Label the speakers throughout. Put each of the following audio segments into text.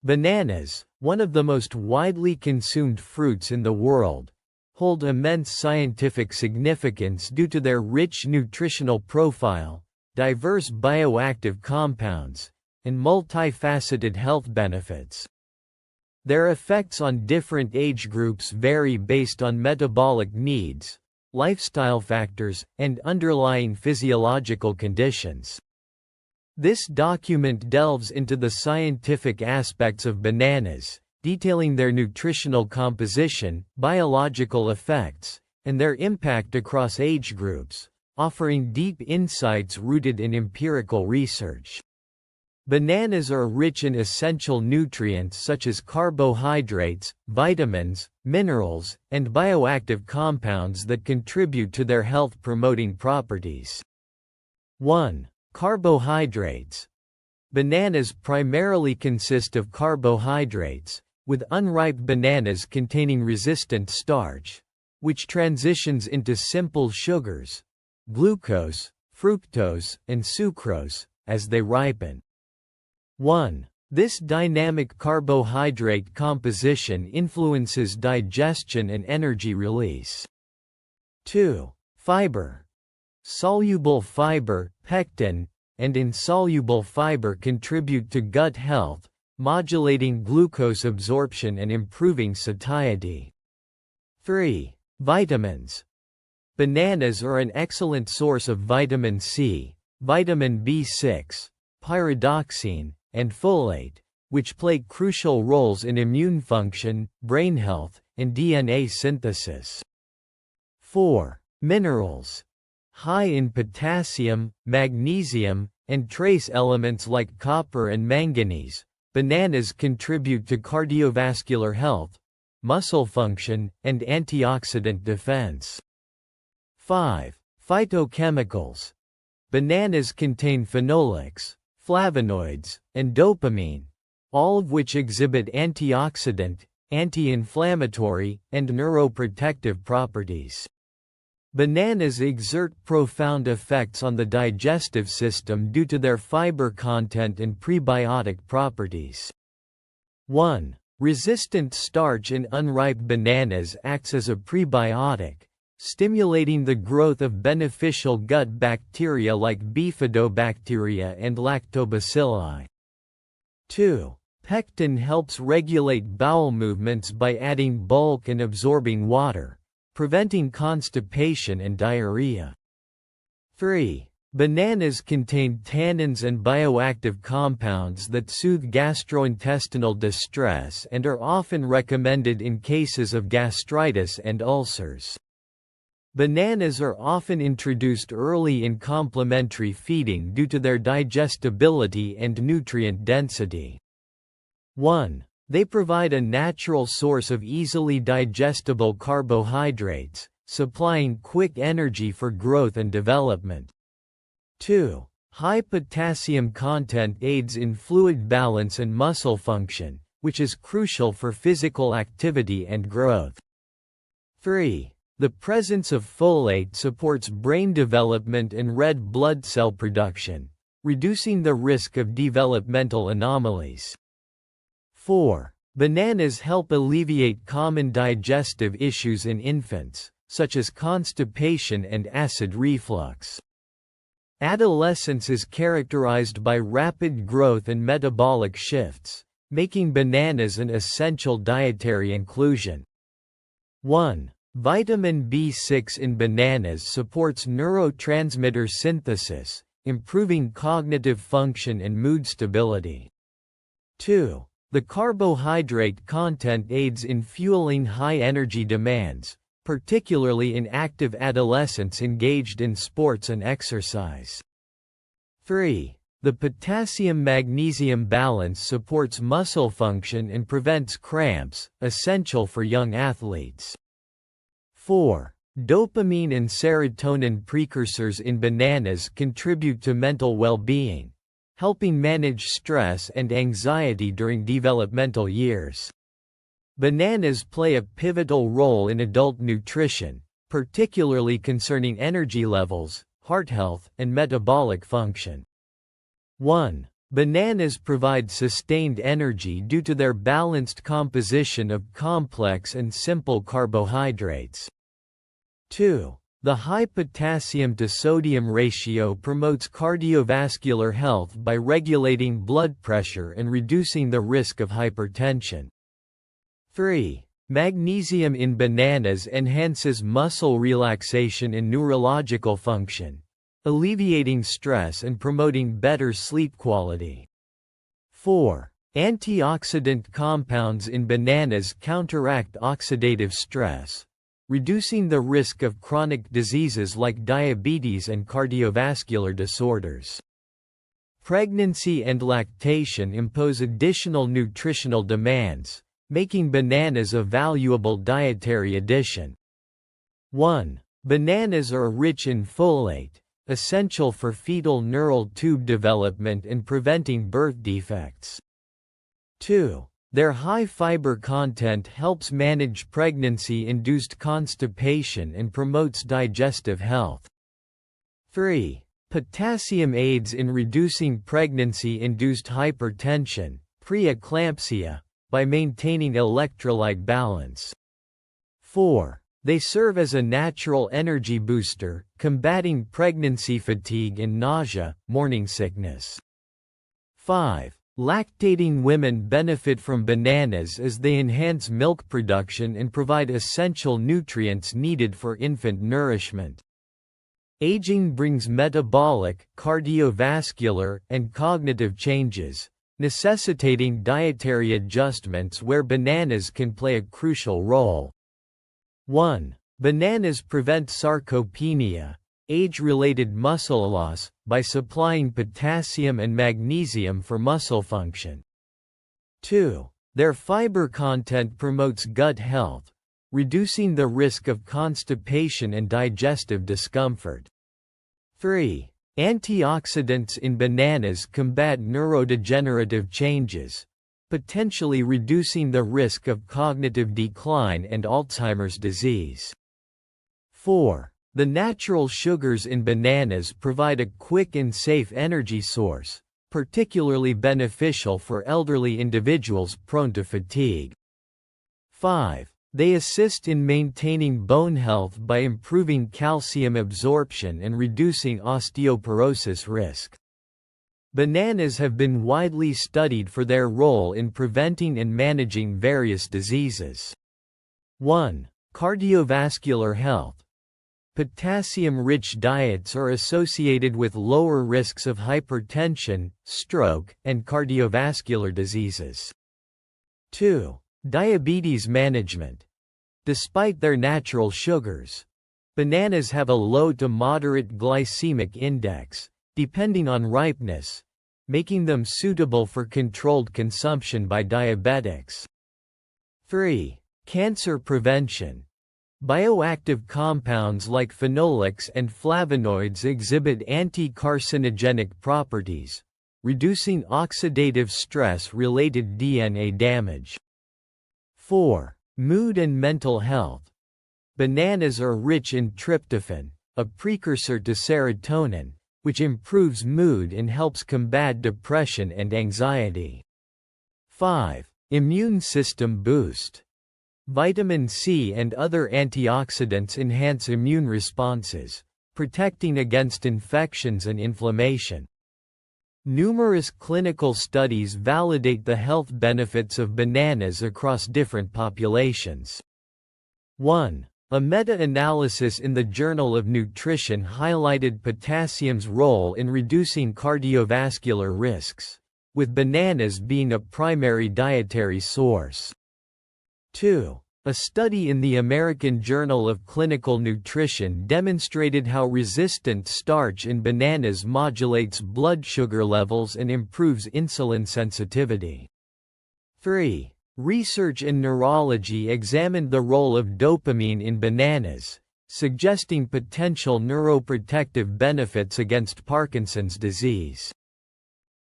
Speaker 1: Bananas, one of the most widely consumed fruits in the world, hold immense scientific significance due to their rich nutritional profile, diverse bioactive compounds, and multifaceted health benefits. Their effects on different age groups vary based on metabolic needs, lifestyle factors, and underlying physiological conditions. This document delves into the scientific aspects of bananas, detailing their nutritional composition, biological effects, and their impact across age groups, offering deep insights rooted in empirical research. Bananas are rich in essential nutrients such as carbohydrates, vitamins, minerals, and bioactive compounds that contribute to their health-promoting properties. 1. Carbohydrates. Bananas primarily consist of carbohydrates, with unripe bananas containing resistant starch, which transitions into simple sugars, glucose, fructose, and sucrose, as they ripen. 1. This dynamic carbohydrate composition influences digestion and energy release. 2. Fiber. Soluble fiber, pectin, and insoluble fiber contribute to gut health, modulating glucose absorption and improving satiety. 3. Vitamins. Bananas are an excellent source of vitamin C, vitamin B6, pyridoxine, and folate, which play crucial roles in immune function, brain health, and DNA synthesis. 4. Minerals. High in potassium, magnesium, and trace elements like copper and manganese, bananas contribute to cardiovascular health, muscle function, and antioxidant defense. 5. Phytochemicals. Bananas contain phenolics, flavonoids, and dopamine, all of which exhibit antioxidant, anti-inflammatory, and neuroprotective properties. Bananas exert profound effects on the digestive system due to their fiber content and prebiotic properties. 1. Resistant starch in unripe bananas acts as a prebiotic, stimulating the growth of beneficial gut bacteria like bifidobacteria and lactobacilli. 2. Pectin helps regulate bowel movements by adding bulk and absorbing water, preventing constipation and diarrhea. 3. Bananas contain tannins and bioactive compounds that soothe gastrointestinal distress and are often recommended in cases of gastritis and ulcers. Bananas are often introduced early in complementary feeding due to their digestibility and nutrient density. 1. They provide a natural source of easily digestible carbohydrates, supplying quick energy for growth and development. 2. High potassium content aids in fluid balance and muscle function, which is crucial for physical activity and growth. 3. The presence of folate supports brain development and red blood cell production, reducing the risk of developmental anomalies. 4. Bananas help alleviate common digestive issues in infants, such as constipation and acid reflux. Adolescence is characterized by rapid growth and metabolic shifts, making bananas an essential dietary inclusion. 1. Vitamin B6 in bananas supports neurotransmitter synthesis, improving cognitive function and mood stability. 2. The carbohydrate content aids in fueling high energy demands, particularly in active adolescents engaged in sports and exercise. 3. The potassium-magnesium balance supports muscle function and prevents cramps, essential for young athletes. 4. Dopamine and serotonin precursors in bananas contribute to mental well-being, helping manage stress and anxiety during developmental years. Bananas play a pivotal role in adult nutrition, particularly concerning energy levels, heart health, and metabolic function. 1. Bananas provide sustained energy due to their balanced composition of complex and simple carbohydrates. 2. The high potassium to sodium ratio promotes cardiovascular health by regulating blood pressure and reducing the risk of hypertension. 3. Magnesium in bananas enhances muscle relaxation and neurological function, alleviating stress and promoting better sleep quality. 4. Antioxidant compounds in bananas counteract oxidative stress, reducing the risk of chronic diseases like diabetes and cardiovascular disorders. Pregnancy and lactation impose additional nutritional demands, making bananas a valuable dietary addition. 1. Bananas are rich in folate, essential for fetal neural tube development and preventing birth defects. 2. Their high fiber content helps manage pregnancy-induced constipation and promotes digestive health. 3. Potassium aids in reducing pregnancy-induced hypertension, preeclampsia, by maintaining electrolyte balance. 4. They serve as a natural energy booster, combating pregnancy fatigue and nausea, morning sickness. 5. Lactating women benefit from bananas as they enhance milk production and provide essential nutrients needed for infant nourishment. Aging brings metabolic, cardiovascular, and cognitive changes, necessitating dietary adjustments where bananas can play a crucial role. 1. Bananas prevent sarcopenia, age-related muscle loss, by supplying potassium and magnesium for muscle function. 2. Their fiber content promotes gut health, reducing the risk of constipation and digestive discomfort. 3. Antioxidants in bananas combat neurodegenerative changes, potentially reducing the risk of cognitive decline and Alzheimer's disease. 4. The natural sugars in bananas provide a quick and safe energy source, particularly beneficial for elderly individuals prone to fatigue. 5. They assist in maintaining bone health by improving calcium absorption and reducing osteoporosis risk. Bananas have been widely studied for their role in preventing and managing various diseases. 1. Cardiovascular health. Potassium-rich diets are associated with lower risks of hypertension, stroke, and cardiovascular diseases. 2. Diabetes management. Despite their natural sugars, bananas have a low to moderate glycemic index, depending on ripeness, making them suitable for controlled consumption by diabetics. 3. Cancer prevention. Bioactive compounds like phenolics and flavonoids exhibit anti-carcinogenic properties, reducing oxidative stress-related DNA damage. 4. Mood and mental health. Bananas are rich in tryptophan, a precursor to serotonin, which improves mood and helps combat depression and anxiety. 5. Immune system boost. Vitamin C and other antioxidants enhance immune responses, protecting against infections and inflammation. Numerous clinical studies validate the health benefits of bananas across different populations. 1. A meta-analysis in the Journal of Nutrition highlighted potassium's role in reducing cardiovascular risks, with bananas being a primary dietary source. 2. A study in the American Journal of Clinical Nutrition demonstrated how resistant starch in bananas modulates blood sugar levels and improves insulin sensitivity. 3. Research in neurology examined the role of dopamine in bananas, suggesting potential neuroprotective benefits against Parkinson's disease.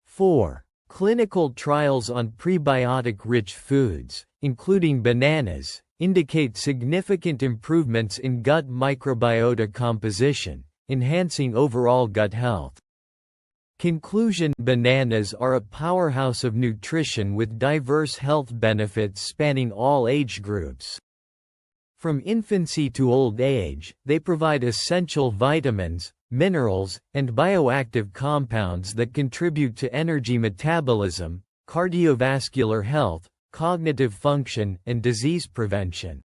Speaker 1: 4. Clinical trials on prebiotic-rich foods, including bananas, indicate significant improvements in gut microbiota composition, enhancing overall gut health. Conclusion: bananas are a powerhouse of nutrition with diverse health benefits spanning all age groups. From infancy to old age, they provide essential vitamins, minerals, and bioactive compounds that contribute to energy metabolism, cardiovascular health, cognitive function, and disease prevention.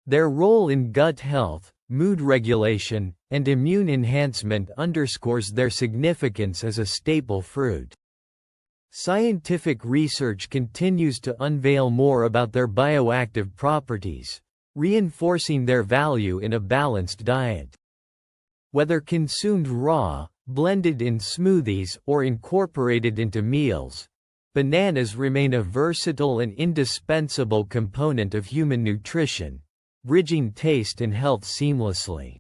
Speaker 1: Their role in gut health, mood regulation, and immune enhancement underscores their significance as a staple fruit. Scientific research continues to unveil more about their bioactive properties, reinforcing their value in a balanced diet. Whether consumed raw, blended in smoothies, or incorporated into meals, bananas remain a versatile and indispensable component of human nutrition, bridging taste and health seamlessly.